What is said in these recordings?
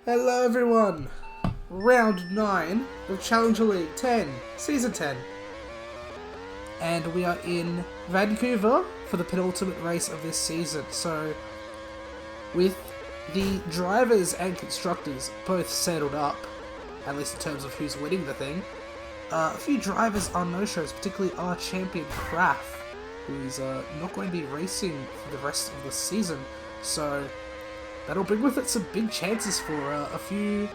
Hello everyone! Round 9 of Challenger League 10, Season 10. And we are in Vancouver for the penultimate race of this season. So, with the drivers and constructors both settled up, at least in terms of who's winning the thing, a few drivers are no-shows, particularly our champion Kraft, who's not going to be racing for the rest of the season. So, that'll bring with it some big chances for a few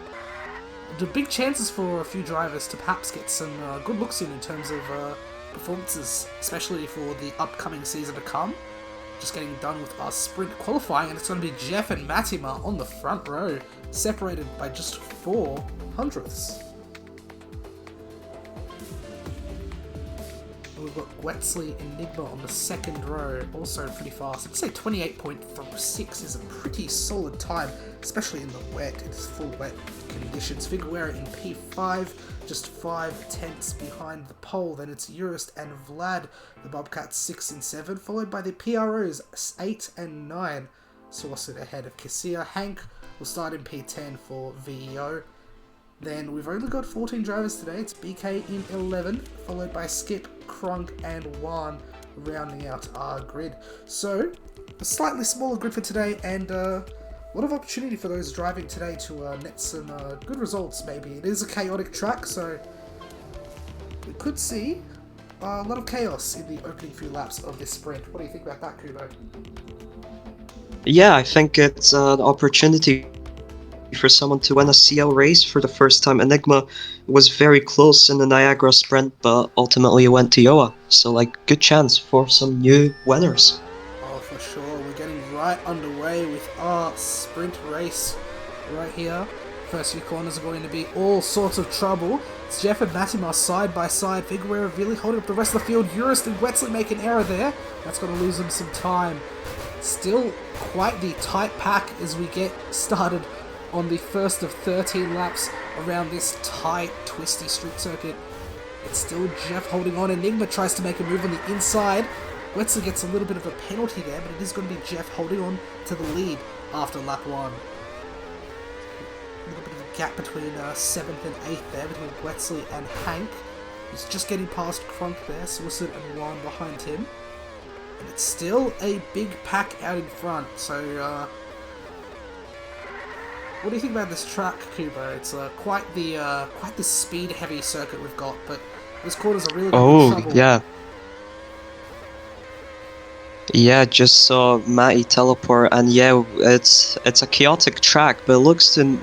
drivers to perhaps get some good looks in terms of performances, especially for the upcoming season to come. Just getting done with our sprint qualifying, and it's going to be Jeff and Matima on the front row, separated by just 4 hundredths. We've got Wetzley Enigma on the second row, also pretty fast. I'd say 28.36 is a pretty solid time, especially in the wet. It's full wet conditions. Figueroa in P5, just 5 tenths behind the pole. Then it's Urist and Vlad, the Bobcats 6 and 7, followed by the PROs 8 and 9. Sauced ahead of Cassia. Hank will start in P10 for VEO. Then we've only got 14 drivers today. It's BK in 11, followed by Skip, Krunk, and Juan rounding out our grid. So, a slightly smaller grid for today, and a lot of opportunity for those driving today to net some good results, maybe. It is a chaotic track, so we could see a lot of chaos in the opening few laps of this sprint. What do you think about that, Kubo? Yeah, I think it's an opportunity for someone to win a CL race for the first time. Enigma was very close in the Niagara sprint, but ultimately it went to Iowa. So, good chance for some new winners. Oh, for sure. We're getting right underway with our sprint race right here. First few corners are going to be all sorts of trouble. It's Jeff and Matima side by side. Figueroa really holding up the rest of the field. Urist and Wetzley make an error there. That's going to lose them some time. Still quite the tight pack as we get started on the first of 13 laps around this tight, twisty street circuit. It's still Jeff holding on. Enigma tries to make a move on the inside. Wetzley gets a little bit of a penalty there, but it is going to be Jeff holding on to the lead after lap 1. A little bit of a gap between 7th and 8th there, between Wetzley and Hank. He's just getting past Krunk there, Swisset and Juan behind him. And it's still a big pack out in front, so what do you think about this track, Kubo? It's quite the speed-heavy circuit we've got, but this corner's a really good trouble. Yeah, just saw Matty teleport, and yeah, it's a chaotic track, but it looks to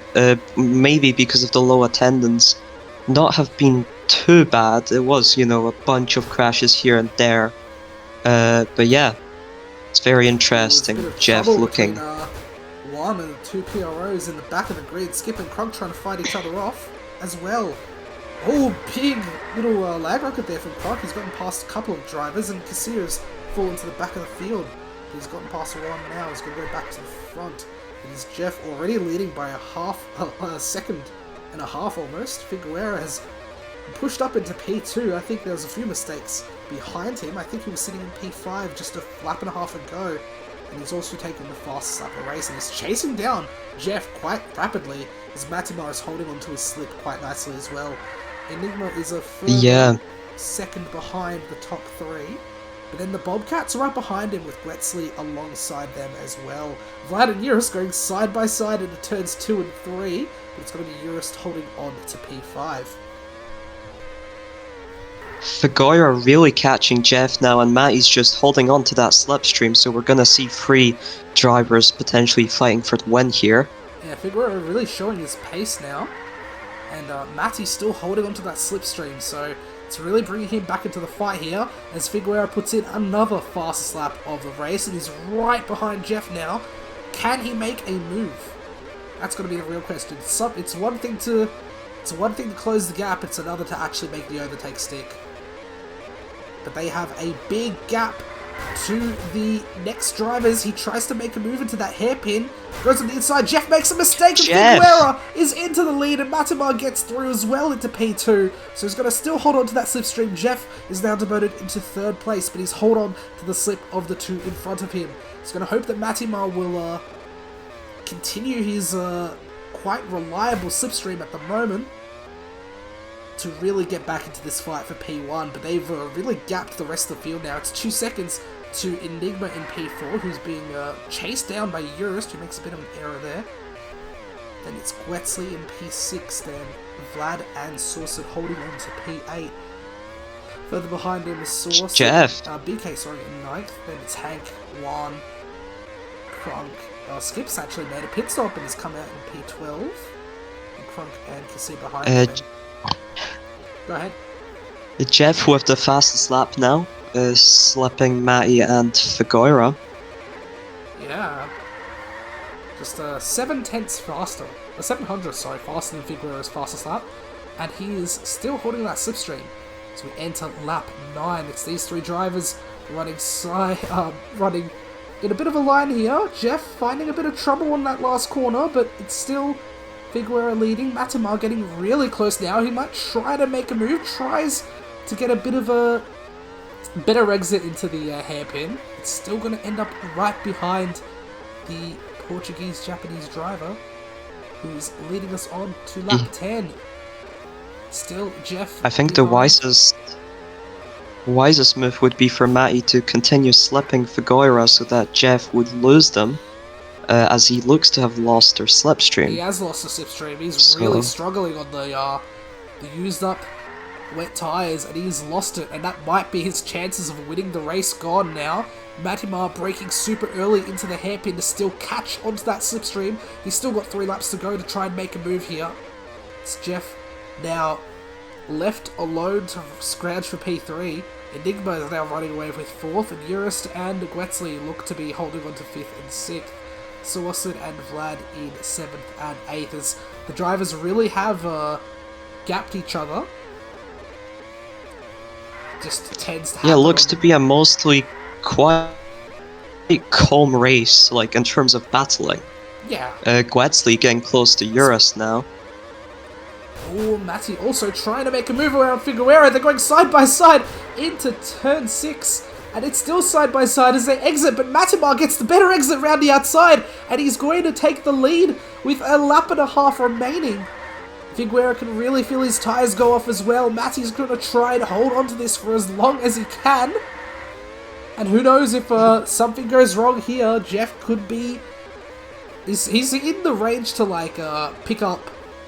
maybe because of the low attendance, not have been too bad. It was, a bunch of crashes here and there, but yeah, it's very interesting. Jeff looking. One and the 2 PROs in the back of the grid. Skip and Krunk trying to fight each other off as well. Oh, big little lag rocket there from Krunk. He's gotten past a couple of drivers, and Cassia's fallen to the back of the field. He's gotten past one now. He's going to go back to the front. It is Jeff already leading by a second and a half almost. Figueroa has pushed up into P2. I think there was a few mistakes behind him. I think he was sitting in P5 just a lap and a half ago. And he's also taken the fastest lap of the race, and he's chasing down Jeff quite rapidly, as Matima is holding onto his slip quite nicely as well. Enigma is a further second behind the top 3, but then the Bobcats are right behind him with Wetzley alongside them as well. Vlad and Urist going side by side into turns 2 and 3, but it's going to be Urist holding on to P5. Figueroa really catching Jeff now, and Matty's just holding on to that slipstream, so we're going to see 3 drivers potentially fighting for the win here. Yeah, Figueroa really showing his pace now, and Matty's still holding on to that slipstream, so it's really bringing him back into the fight here, as Figueroa puts in another fastest lap of the race, and he's right behind Jeff now. Can he make a move? That's going to be the real question. It's one thing to close the gap, it's another to actually make the overtake stick. But they have a big gap to the next drivers. He tries to make a move into that hairpin. Goes on the inside. Jeff makes a mistake. And Figueroa is into the lead. And Matima gets through as well into P2. So he's going to still hold on to that slipstream. Jeff is now demoted into 3rd place. But he's hold on to the slip of the 2 in front of him. He's going to hope that Matima will continue his quite reliable slipstream at the moment to really get back into this fight for P1, but they've really gapped the rest of the field now. It's 2 seconds to Enigma in P4, who's being chased down by Eurist, who makes a bit of an error there. Then it's Gwetzley in P6, then Vlad and Saucid holding on to P8. Further behind him is Saucid, Jeff. BK, sorry, in 9th. Then it's Hank, Juan, Crunk. Skip's actually made a pit stop and has come out in P12. And Crunk and Cassie behind him. Go ahead. Jeff with the fastest lap now, slipping Matty and Figueira. Yeah. Just 7/10 faster. 700, sorry, faster than Figueira's fastest lap. And he is still holding that slipstream. So we enter lap 9. It's these 3 drivers running running in a bit of a line here. Jeff finding a bit of trouble on that last corner, but it's still Figueira leading. Matamar getting really close now. He might try to make a move. Tries to get a bit of a better exit into the hairpin. It's still going to end up right behind the Portuguese-Japanese driver, who's leading us on to lap 10. Still, Jeff. I think the wisest move would be for Matty to continue slipping Figueira so that Jeff would lose them, as he looks to have lost their slipstream. He has lost the slipstream. He's really struggling on the used up wet tyres, and he's lost it, and that might be his chances of winning the race gone now. Matimar breaking super early into the hairpin to still catch onto that slipstream. He's still got 3 laps to go to try and make a move here. It's Jeff now left alone to scrounge for P3. Enigma is now running away with 4th, and Eurist and Gwetzley look to be holding on to 5th and 6th. Saucid and Vlad in 7th and 8th, as the drivers really have gapped each other. Just tends to happen. Yeah, looks to be a mostly quite calm race, like in terms of battling. Yeah. Gwetzley getting close to Eurus now. Oh, Matty also trying to make a move around Figueira. They're going side by side into turn 6. And it's still side by side as they exit, but Matimar gets the better exit round the outside, and he's going to take the lead with a lap and a half remaining. Figueira can really feel his tyres go off as well. Matty's going to try and hold on to this for as long as he can. And who knows, if something goes wrong here, Jeff could be... He's in the range to like pick up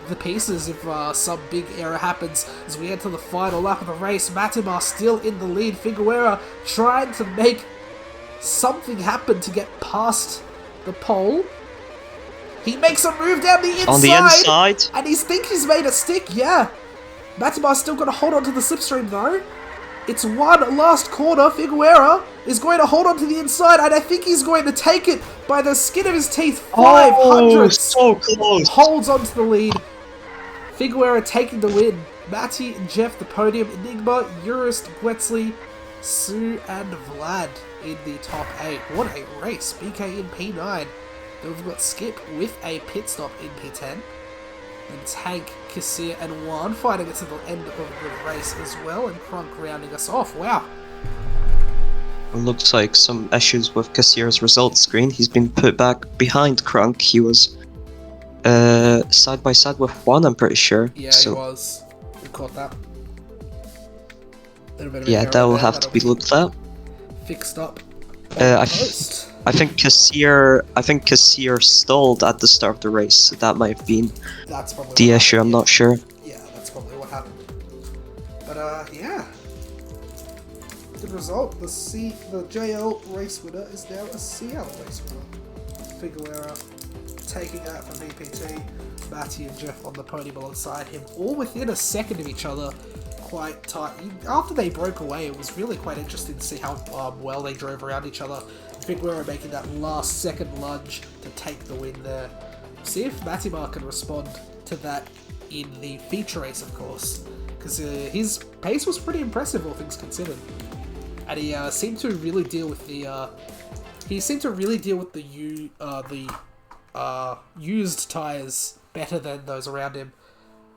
the pieces if some big error happens as we enter the final lap of the race. Matimar still in the lead. Figueira trying to make something happen to get past the pole. He makes a move down the inside. On the inside. And he thinks he's made it stick, yeah. Matimar's still got to hold on to the slipstream though. It's one last corner. Figueira is going to hold on to the inside, and I think he's going to take it by the skin of his teeth. 500. Oh, so close. Holds on to the lead. Figueira taking the win. Matty and Jeff the podium. Enigma, Eurist, Gwetzley, Sue and Vlad in the top 8. What a race. BK in P9. Then we've got Skip with a pit stop in P10. And it's Hank, Kassir and Juan fighting it to the end of the race as well. And Crunk rounding us off. Wow. It looks like some issues with Kassir's results screen. He's been put back behind Crunk. He was side by side with Juan, I'm pretty sure. Yeah, so, he was. We caught that. Yeah, that will have to be looked at. Fixed up. I think Kassir stalled at the start of the race, so that might have been that's probably the issue. I'm not sure. Yeah, that's probably what happened. But yeah, good result. The JL race winner is now a CL race winner. Figueira taking that from VPT. Matty and Jeff on the podium alongside him, all within a second of each other. Quite tight. After they broke away, it was really quite interesting to see how well they drove around each other. Figueira making that last second lunge to take the win there. See if Matimar can respond to that in the feature race, of course, because his pace was pretty impressive, all things considered, and he seemed to really deal with the used tires better than those around him,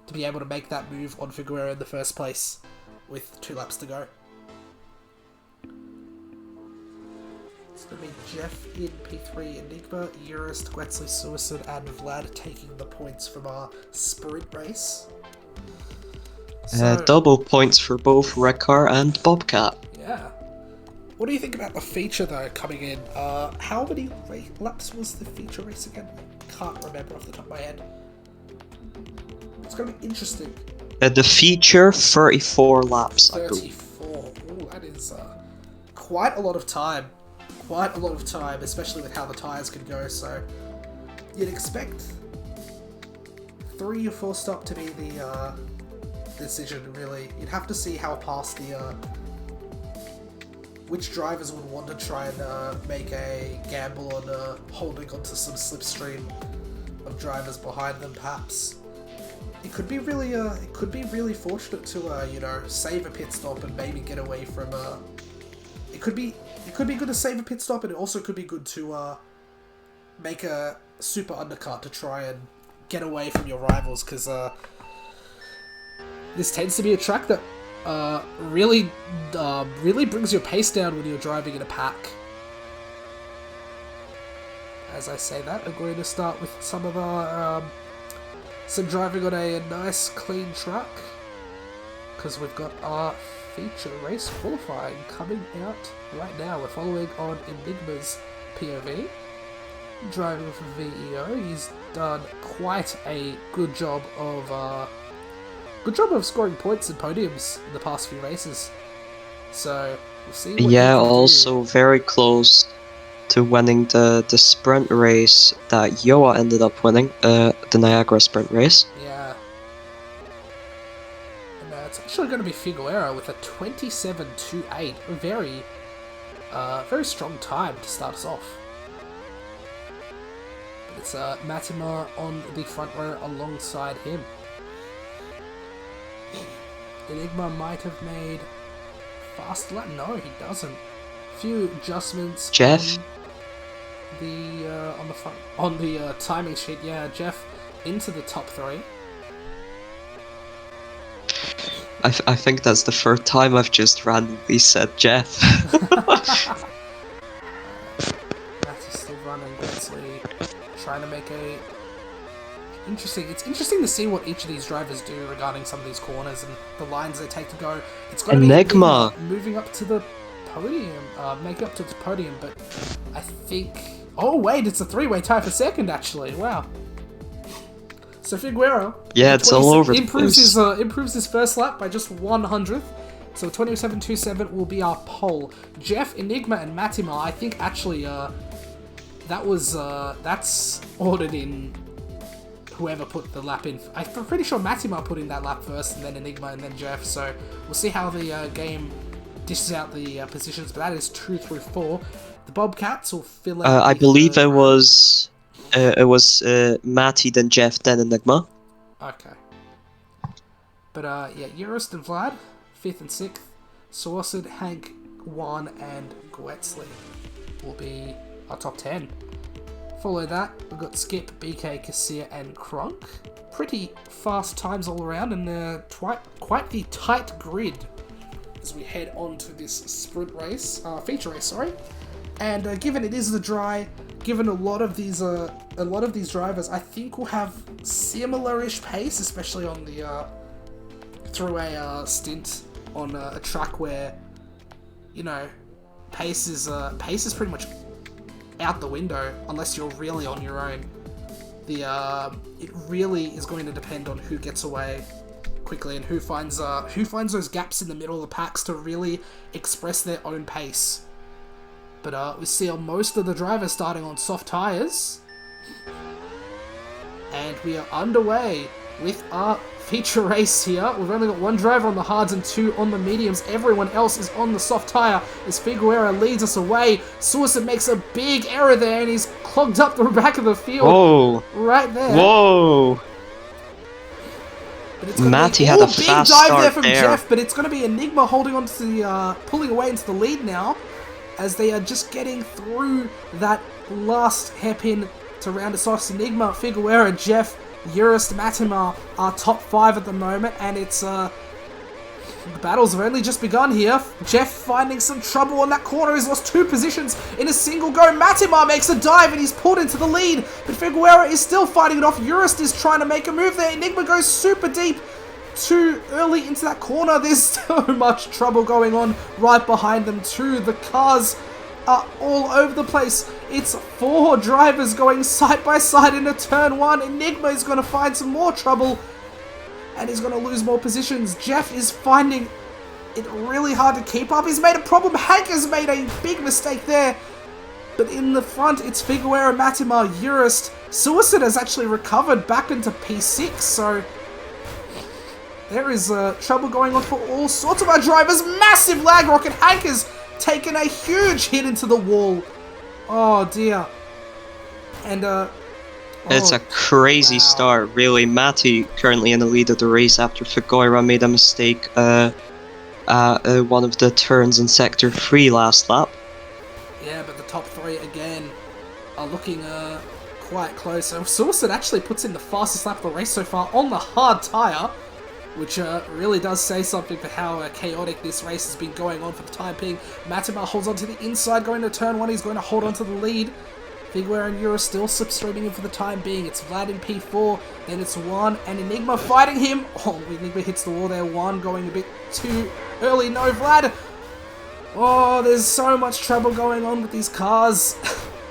to be able to make that move on Figueira in the first place with 2 laps to go. It's going to be Jeff in P3, Enigma, Eurist, Gwetsley, Suicide, and Vlad taking the points from our sprint race. So, Double points for both Rekar and Bobcat. yeah. What do you think about the feature, though, coming in? How many laps was the feature race again? I can't remember off the top of my head. It's going to be interesting. The feature, 34 laps, I believe. 34. Ooh, that is quite a lot of time. Quite a lot of time, especially with how the tyres can go. So you'd expect 3 or 4 stop to be the decision, really. You'd have to see how past the which drivers would want to try and make a gamble on holding onto some slipstream of drivers behind them, perhaps. It could be really fortunate to you know, save a pit stop and maybe get away from it could be good to save a pit stop, and it also could be good to make a super undercut to try and get away from your rivals, because this tends to be a track that really brings your pace down when you're driving in a pack. As I say that, we're going to start with some of our some driving on a nice clean track, because we've got our feature race qualifying coming out right now. We're following on Enigma's POV, driving for VEO. He's done quite a good job of scoring points and podiums in the past few races. So we'll see what he can also do. very close to winning the sprint race that Yoa ended up winning, the Niagara sprint race. Yeah. And it's actually going to be Figueroa with a 27.28. A very strong time to start us off. But it's Matima on the front row alongside him. Enigma might have made fast lap. No, he doesn't. Few adjustments. Jeff? On the timing sheet. Yeah, Jeff into the top 3. I think that's the third time I've just randomly said Jeff. That's still running. Gwetsley trying to make a interesting. It's interesting to see what each of these drivers do regarding some of these corners and the lines they take to go. It's going to be Enigma moving up to the podium, making up to the podium, but I think. Oh wait, it's a 3-way tie for second actually. Wow. So Figueroa, yeah, it's all over the place. Improves his first lap by just 1/100th. So 27.27 will be our pole. Jeff, Enigma, and Matima. I think actually that's ordered in. Whoever put the lap in. I'm pretty sure Matima put in that lap first, and then Enigma, and then Jeff. So we'll see how the game dishes out the positions. But that is 2 through 4. The Bobcats will fill out. I believe it was Matty, then Jeff, then Enigma. Okay. But yeah, Eurist and Vlad, 5th and 6th. Sorsid, Hank, Juan, and Gwetsley will be our top 10. Follow that, we've got Skip, BK, Kasia, and Kronk. Pretty fast times all around, and quite the tight grid as we head on to this sprint race, feature race, sorry. And given it is the dry, given a lot of these drivers, I think will have similar-ish pace, especially on the through a stint on a track where, you know, pace is pretty much out the window unless you're really on your own. It really is going to depend on who gets away quickly and who finds those gaps in the middle of the packs to really express their own pace. But we see most of the drivers starting on soft tyres, and we are underway with our feature race here. We've only got 1 driver on the hards and 2 on the mediums. Everyone else is on the soft tyre as Figueroa leads us away. Suicide makes a big error there, and he's clogged up the back of the field. Whoa! Right there. Whoa! Matty had a fast start there from there. Jeff, but it's going to be Enigma holding on to the pulling away into the lead now, as they are just getting through that last hairpin to round us off. Enigma, Figueroa, Jeff, Eurist, Matima are top 5 at the moment, and it's The battles have only just begun here. Jeff finding some trouble on that corner. He's lost 2 positions in a single go. Matimar makes a dive and he's pulled into the lead. But Figueroa is still fighting it off. Urist is trying to make a move there. Enigma goes super deep. Too early into that corner. There's so much trouble going on right behind them too. The cars are all over the place. It's 4 drivers going side by side into turn 1. Enigma is going to find some more trouble. And he's going to lose more positions. Jeff is finding it really hard to keep up. He's made a problem. Hank has made a big mistake there. But in the front, it's Figueroa, Matimar, Urist. Suicide has actually recovered back into P6. So there is trouble going on for all sorts of our drivers. Massive lag rocket. Hank has taken a huge hit into the wall. Oh dear. And it's a crazy start, really. Matty currently in the lead of the race after Figueroa made a mistake one of the turns in Sector 3 last lap. Yeah, but the top 3 again are looking quite close. So Suicide actually puts in the fastest lap of the race so far on the hard tyre, which really does say something for how chaotic this race has been going on for the time being. Matimar holds on to the inside going to turn 1. He's going to hold on to the lead. Figueroa and Euro still slipstreaming him for the time being. It's Vlad in P4, then it's Juan and Enigma fighting him. Oh, Enigma hits the wall there. Juan going a bit too early. No, Vlad. Oh, there's so much trouble going on with these cars.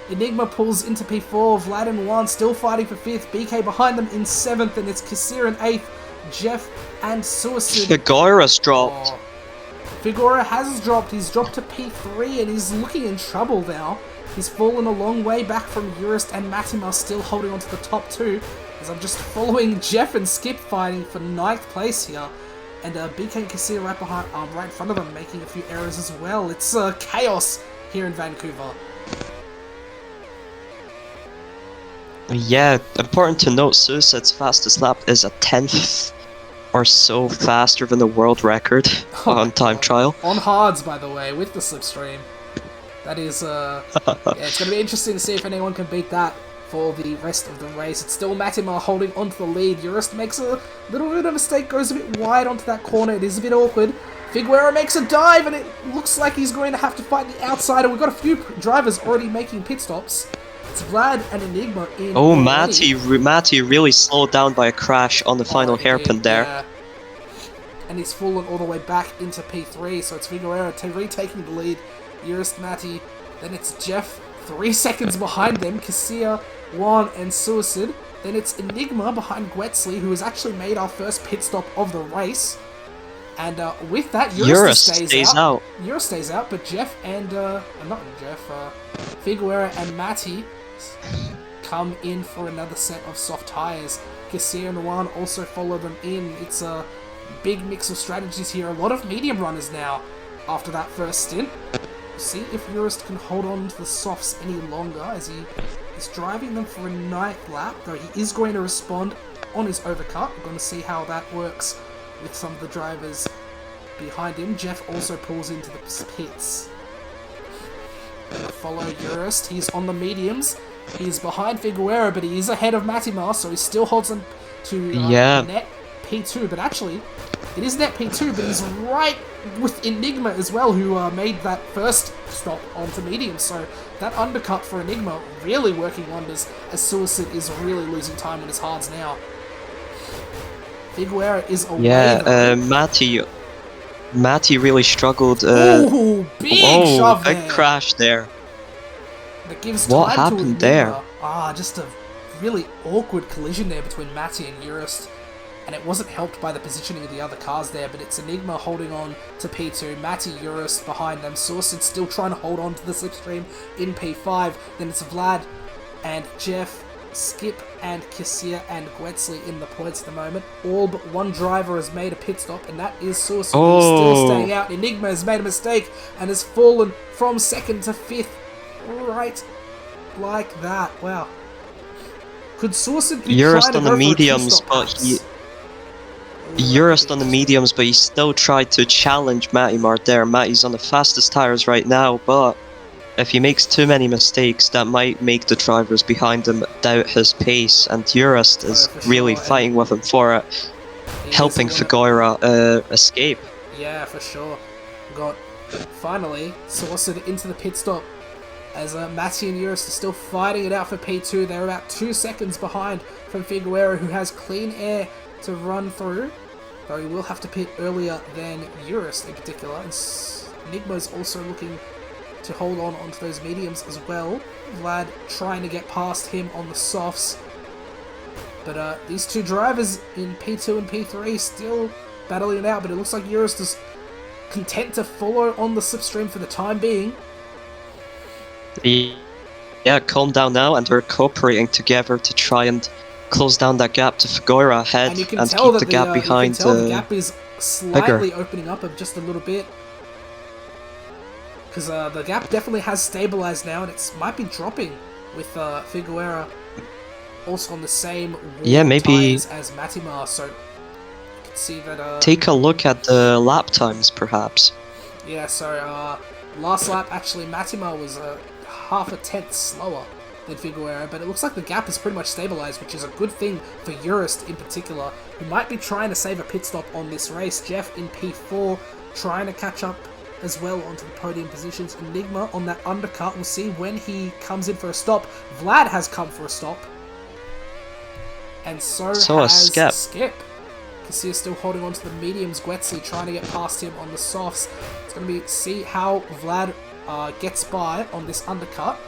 Enigma pulls into P4. Vlad and Juan still fighting for 5th. BK behind them in 7th, and it's Kassir in 8th. Jeff and Suicide. Figueroa's dropped. Oh. Figueroa has dropped. He's dropped to P3, and he's looking in trouble now. He's fallen a long way back from Urist and Matimar still holding on to the top 2. As I'm just following Jeff and Skip fighting for 9th place here. And BK and Kassir right behind, right in front of them, making a few errors as well. It's chaos here in Vancouver. Yeah, important to note, Suicide's fastest lap is a 10th or so faster than the world record on time trial. On hards, by the way, with the slipstream. That is, yeah, it's going to be interesting to see if anyone can beat that for the rest of the race. It's still Matimar holding onto the lead. Urist makes a little bit of a mistake, goes a bit wide onto that corner. It is a bit awkward. Figueroa makes a dive, and it looks like he's going to have to fight the outsider. We've got a few drivers already making pit stops. It's Vlad and Enigma in. Oh, Matty really slowed down by a crash on the final hairpin there. Yeah. And he's fallen all the way back into P3, so it's Figueroa retaking the lead. Urist, Matty, then it's Jeff, 3 seconds behind them, Kassir, Juan, and Suicide. Then it's Enigma behind Gwetsley, who has actually made our first pit stop of the race. And with that, Urist stays out. Urist stays out, but Jeff and, not Jeff, Figueroa and Matty come in for another set of soft tyres. Kassir and Juan also follow them in. It's a big mix of strategies here. A lot of medium runners now after that first stint. See if Urist can hold on to the softs any longer as he is driving them for a 9th lap, though he is going to respond on his overcut. We're going to see how that works with some of the drivers behind him. Jeff also pulls into the pits. Follow Urist. He's on the mediums. He's behind Figueroa, but he is ahead of Matimar, so he still holds on to net P2. But actually, it is net P2, but he's right with Enigma as well, who made that first stop onto medium. So that undercut for Enigma really working wonders, as Suicide is really losing time on his hards now. Figueroa is away. Yeah, Matty really struggled. Ooh, big shove there. A crash there. That gives what time happened to there? Just a really awkward collision there between Matty and Urist. And it wasn't helped by the positioning of the other cars there, but it's Enigma holding on to P2, Matty, Urist behind them, Suicide still trying to hold on to the slipstream in P5, then it's Vlad and Jeff, Skip and Kassir and Gwetsley in the points at the moment. All but one driver has made a pit stop, and that is Suicide, who's still staying out. Enigma has made a mistake and has fallen from 2nd to 5th, right like that. Wow. Could Suicide be Urist on the mediums, Urist on the mediums, but he still tried to challenge Matimar there. Matty's on the fastest tyres right now, but if he makes too many mistakes, that might make the drivers behind him doubt his pace, and Urist is really fighting with him for it, helping Figueroa escape. Yeah, for sure. Got, finally, Sorcered into the pit stop as Matty and Eurus are still fighting it out for P2. They're about 2 seconds behind from Figueroa, who has clean air to run through, though he will have to pit earlier than Eurus in particular. And Enigma's also looking to hold on onto those mediums as well. Vlad trying to get past him on the softs. But these two drivers in P2 and P3 still battling it out, but it looks like Eurus is content to follow on the slipstream for the time being. Yeah, calm down now, and we're cooperating together to try and close down that gap to Figueroa ahead And you can and tell keep that the gap behind. the gap is slightly opening up just a little bit. Because the gap definitely has stabilized now, and it might be dropping with Figueroa also on the same tires as Matimar, so you can see that... take a look at the lap times, perhaps. Yeah, so last lap, actually, Matimar was half a tenth slower than Figueroa, but it looks like the gap is pretty much stabilized, which is a good thing for Eurus in particular, who might be trying to save a pit stop on this race. Jeff in P4, trying to catch up as well onto the podium positions. Enigma on that undercut. We'll see when he comes in for a stop. Vlad has come for a stop. And so has Skip. Kasia still holding on to the mediums. Guetzi trying to get past him on the softs. It's going to be see how Vlad gets by on this undercut.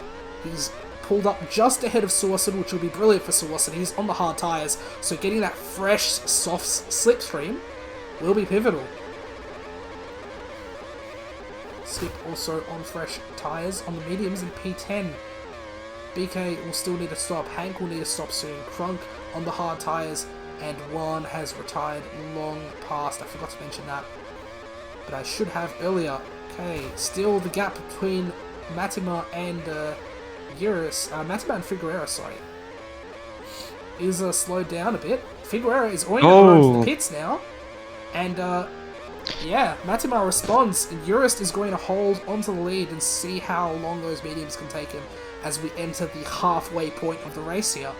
He's pulled up just ahead of Sorcered, which will be brilliant for Sorcered. He's on the hard tyres, so getting that fresh softs slipstream will be pivotal. Skip also on fresh tyres on the mediums in P10. BK will still need to stop. Hank will need to stop soon. Crunk on the hard tyres, and Juan has retired long past. I forgot to mention that, but I should have earlier. Okay, still the gap between Matima and Eurus, Matima and Figueroa, sorry, is slowed down a bit. Figueroa is going to go into the pits now, and yeah, Matima responds, and Eurus is going to hold onto the lead and see how long those mediums can take him as we enter the halfway point of the race here.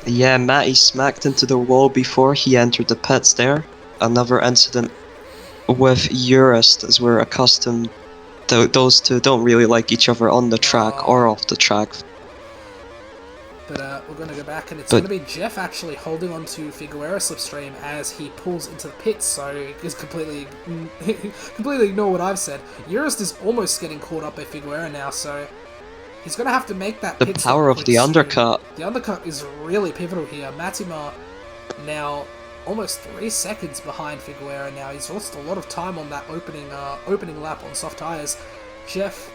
Yeah, Matty smacked into the wall before he entered the pits there. Another incident with Eurus, as we're accustomed. Those two don't really like each other on the track or off the track. But we're going to go back, and it's going to be Jeff actually holding on to Figueroa slipstream as he pulls into the pits, so he's completely ignore what I've said. Eurus is almost getting caught up by Figueroa now, so he's going to have to make that pit stop. The power of the undercut. The undercut is really pivotal here. Matima now almost 3 seconds behind Figueroa now. He's lost a lot of time on that opening lap on soft tyres. Jeff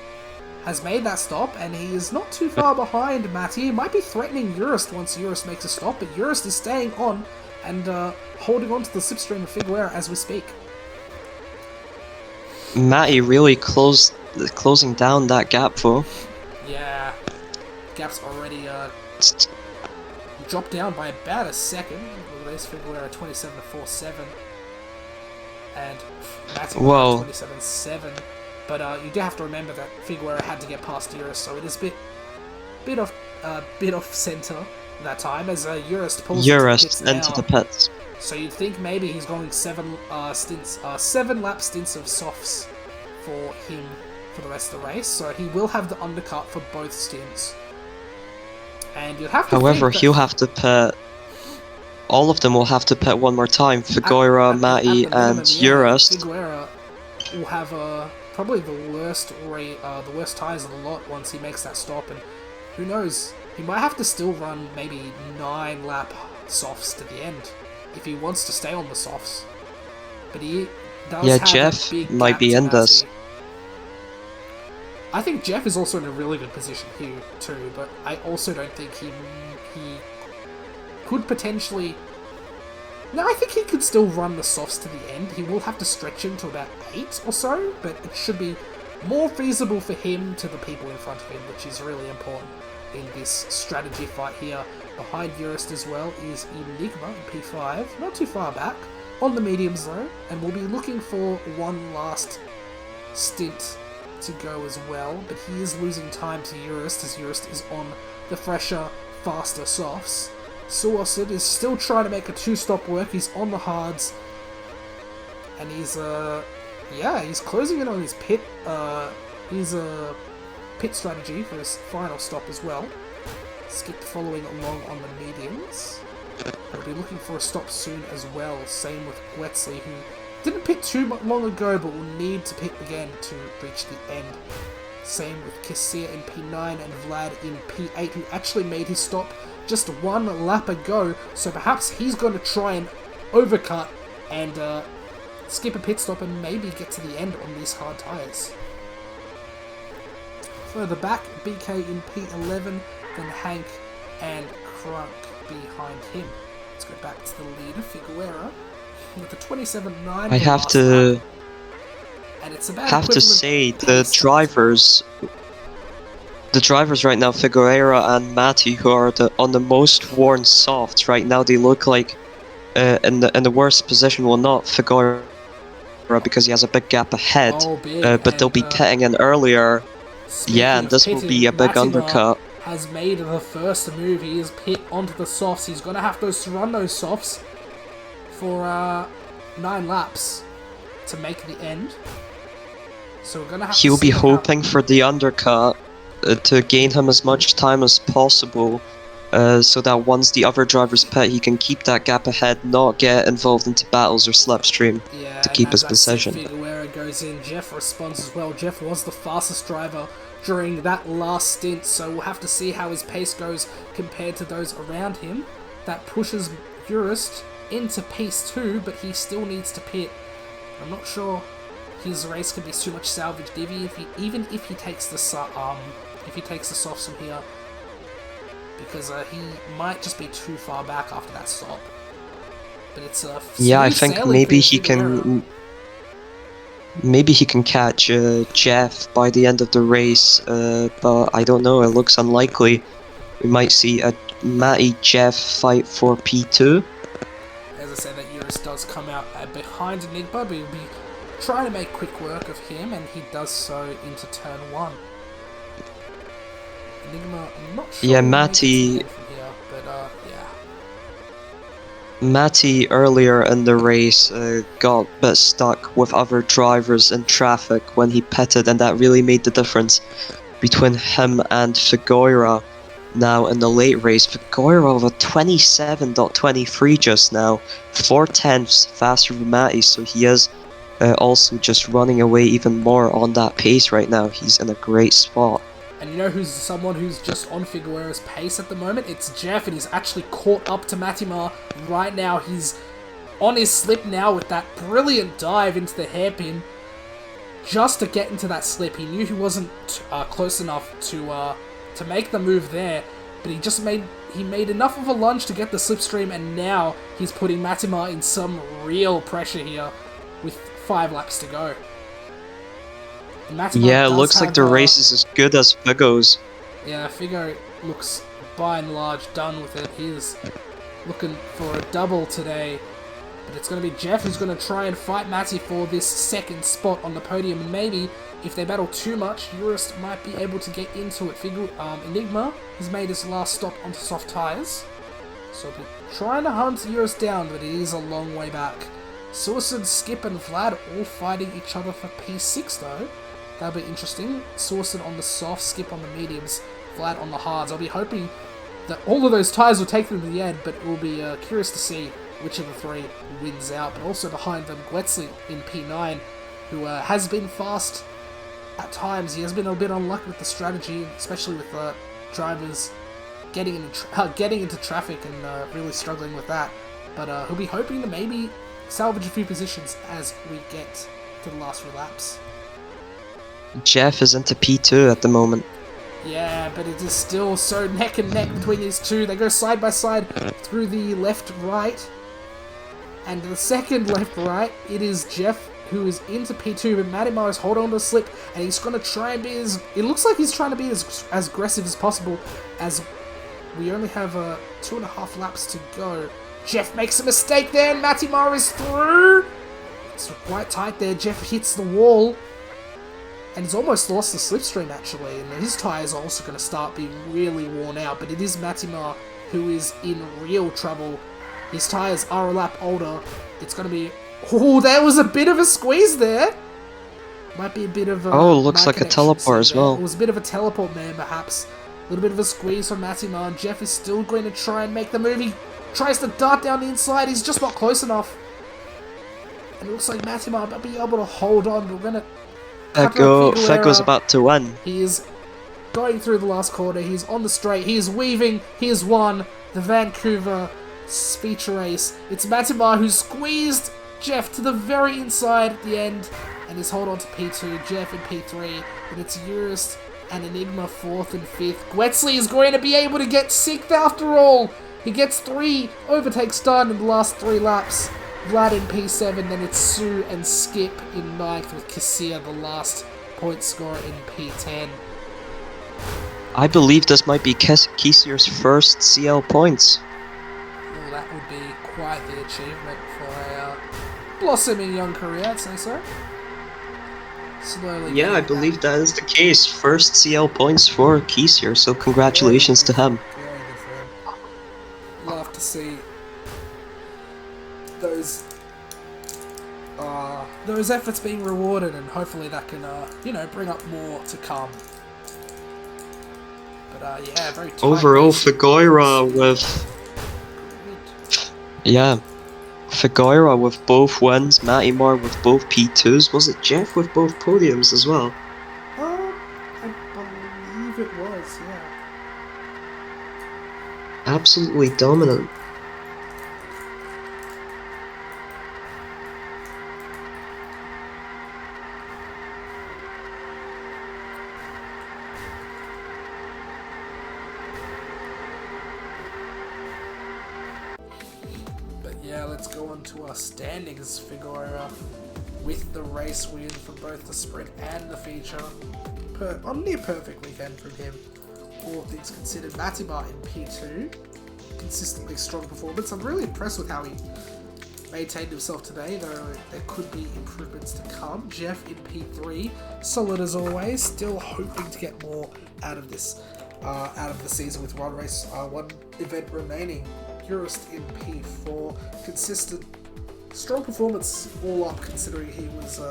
has made that stop, and he is not too far behind Matty. He might be threatening Eurus once Eurus makes a stop, but Eurus is staying on and holding on to the slipstream of Figueroa as we speak. Matty really closing down that gap, though. Yeah, gap's already dropped down by about a second. Look at this, Figueroa 27.47, and Matty 27.7. But you do have to remember that Figueroa had to get past Eurus, so it is a bit off centre that time as Eurus pulls into the pits. So you'd think maybe he's going 7 lap stints of softs for him for the rest of the race. So he will have the undercut for both stints, and you'll have to. However, he'll have to pit. All of them will have to pit one more time. Figueroa, Matty, and Eurus. Figueroa will have probably the worst tyres of the lot once he makes that stop, and who knows, he might have to still run maybe 9 lap softs to the end if he wants to stay on the softs. But he does have Jeff a big might be in this. I think Jeff is also in a really good position here too, but I also don't think he could potentially... No, I think he could still run the softs to the end. He will have to stretch him to about 8 or so, but it should be more feasible for him to the people in front of him, which is really important in this strategy fight here. Behind Eurus as well is Enigma in P5, not too far back, on the mediums though, and we'll be looking for one last stint to go as well, but he is losing time to Eurus as Eurus is on the fresher, faster softs. Sorcered is still trying to make a 2-stop work. He's on the hards, And he's yeah, he's closing in on his pit pit strategy for his final stop as well. Skip following along on the mediums. We'll be looking for a stop soon as well. Same with Gwetsley, who didn't pit too long ago, but will need to pit again to reach the end. Same with Cassia in P9 and Vlad in P8, who actually made his stop just one lap ago, so perhaps he's going to try and overcut and skip a pit stop and maybe get to the end on these hard tyres. Further back, BK in P11, then Hank and Crunk behind him. Let's go back to the leader, Figueroa, with the 27.9. I have to and it's about say the drivers right now, Figueroa and Matty, who are on the most worn softs right now, they look like in the worst position. Well, not Figueroa because he has a big gap ahead, but they'll be pitting in earlier. Yeah, and this will be a big undercut. Has made the first move. He is pit onto the softs. He's going to have to run those softs for 9 laps to make the end. So we're going to have He'll be hoping for the undercut to gain him as much time as possible, so that once the other drivers pit, he can keep that gap ahead, not get involved into battles or slipstream to keep his position. Figueroa goes in. Jeff responds as well. Jeff was the fastest driver during that last stint, so we'll have to see how his pace goes compared to those around him. That pushes Urist into pace 2, but he still needs to pit. I'm not sure his race could be too much salvaged even if he takes the softs from here, because he might just be too far back after that stop. But it's yeah, I think maybe he can. Maybe he can catch Jeff by the end of the race, but I don't know, it looks unlikely. We might see a Matty-Jeff fight for P2. As I said, that Urus does come out behind Enigma, but he'll be trying to make quick work of him, and he does so into turn 1. Enigma, I'm not sure. Yeah, Matty... Matty earlier in the race got a bit stuck with other drivers in traffic when he pitted, and that really made the difference between him and Figueroa. Now in the late race, Figueroa with a 27.23 just now, 4/10 faster than Matty, so he is also just running away even more on that pace right now. He's in a great spot. And you know who's someone who's just on Figueroa's pace at the moment? It's Jeff, and he's actually caught up to Matimar right now. He's on his slip now with that brilliant dive into the hairpin just to get into that slip. He knew he wasn't close enough to make the move there, but he made enough of a lunge to get the slipstream, and now he's putting Matimar in some real pressure here with 5 laps to go. Yeah, it looks like the race is as good as Figo's. Yeah, Figo looks by and large done with it. He is looking for a double today. But it's going to be Jeff who's going to try and fight Matty for this second spot on the podium. And maybe, if they battle too much, Urist might be able to get into it. Enigma has made his last stop onto soft tyres. So we'll be trying to hunt Urist down, but it is a long way back. Suicide, Skip and Vlad all fighting each other for P6 though. That'll be interesting. Suicide on the soft, Skip on the mediums, Vlad on the hards. I'll be hoping that all of those tyres will take them to the end, but we'll be curious to see which of the 3 wins out. But also behind them, Gwetsley in P9, who has been fast at times. He has been a bit unlucky with the strategy, especially with drivers getting into traffic and really struggling with that. But he'll be hoping to maybe salvage a few positions as we get to the last few laps. Jeff is into P2 at the moment. Yeah, but it is still so neck and neck between these two. They go side by side through the left-right. And the second left-right, it is Jeff who is into P2, but Matimar is holding on to the slip, and he's going to try and be as... It looks like he's trying to be as aggressive as possible, as we only have 2.5 laps to go. Jeff makes a mistake there, and Matimar is through! It's quite tight there. Jeff hits the wall. And he's almost lost the slipstream actually, and his tyres are also going to start being really worn out, but it is Matimar who is in real trouble. His tyres are a lap older. It's going to be Oh, there was a bit of a squeeze there. Might be a bit of a... Oh, looks mic like a connection teleport as issue there. well. It was a bit of a teleport man, perhaps. A little bit of a squeeze from Matima, and Jeff is still going to try and make the move. He tries to dart down the inside. He's just not close enough. And it looks like Matima might be able to hold on. We're going to... Fego's about to win. He is going through the last quarter. He's on the straight. He is weaving. He has won the Vancouver feature race. It's Matima who squeezed Jeff to the very inside at the end and is hold on to P2, Jeff in P3, and it's Eurus and Enigma 4th and 5th. Gwetsley is going to be able to get 6th after all. He gets 3 overtakes done in the last 3 laps. Vlad in P7, then it's Sue and Skip in 9th with Cassia, the last point scorer, in P10. I believe this might be Kisier's first CL points. Well, that would be quite the achievement for a blossoming young career, I'd say so. Slowly. Yeah, I believe that is the case. First CL points for Kisier, so congratulations to him. Very good for him. Love to see those efforts being rewarded, and hopefully that can bring up more to come. But yeah, very tight. Overall, Figueira with both wins, Matimar with both P2s. Was it Jeff with both podiums as well? I believe it was, yeah. Absolutely dominant. Yeah, let's go on to our standings, Figueira, with the race win for both the sprint and the feature. On near perfect weekend from him, all things considered. Matimar in P2, consistently strong performance. I'm really impressed with how he maintained himself today, though there could be improvements to come. Jeff in P3, solid as always, still hoping to get more out of this, out of the season with one event remaining. Eurus in P4, consistent, strong performance all up considering he was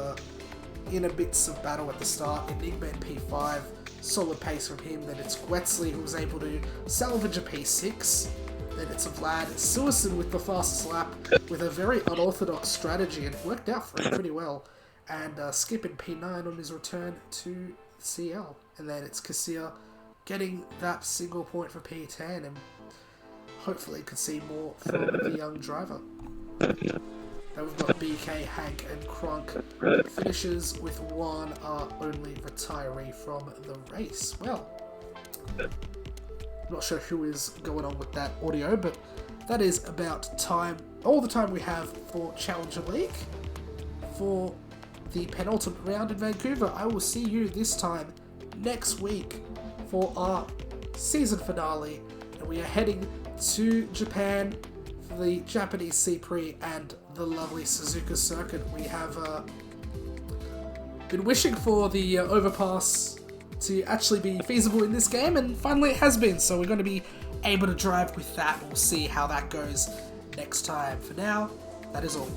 in a bits of battle at the start. Enigma in P5, solid pace from him. Then it's Gwetsley who was able to salvage a P6. Then it's Vlad Suicin with the fastest lap with a very unorthodox strategy, and it worked out for him pretty well. And Skip in P9 on his return to CL. And then it's Cassia getting that single point for P10, and hopefully could see more from the young driver. Then we've got BK, Hank and Crunk. Finishes with one only retiree from the race. Well, not sure who is going on with that audio, but that is about time, all the time we have for Challenger League for the penultimate round in Vancouver. I will see you this time next week for our season finale, and we are heading to Japan for the Japanese C-Prix and the lovely Suzuka circuit. We have been wishing for the overpass to actually be feasible in this game, and finally it has been, so we're going to be able to drive with that. We'll see how that goes next time. For now, that is all.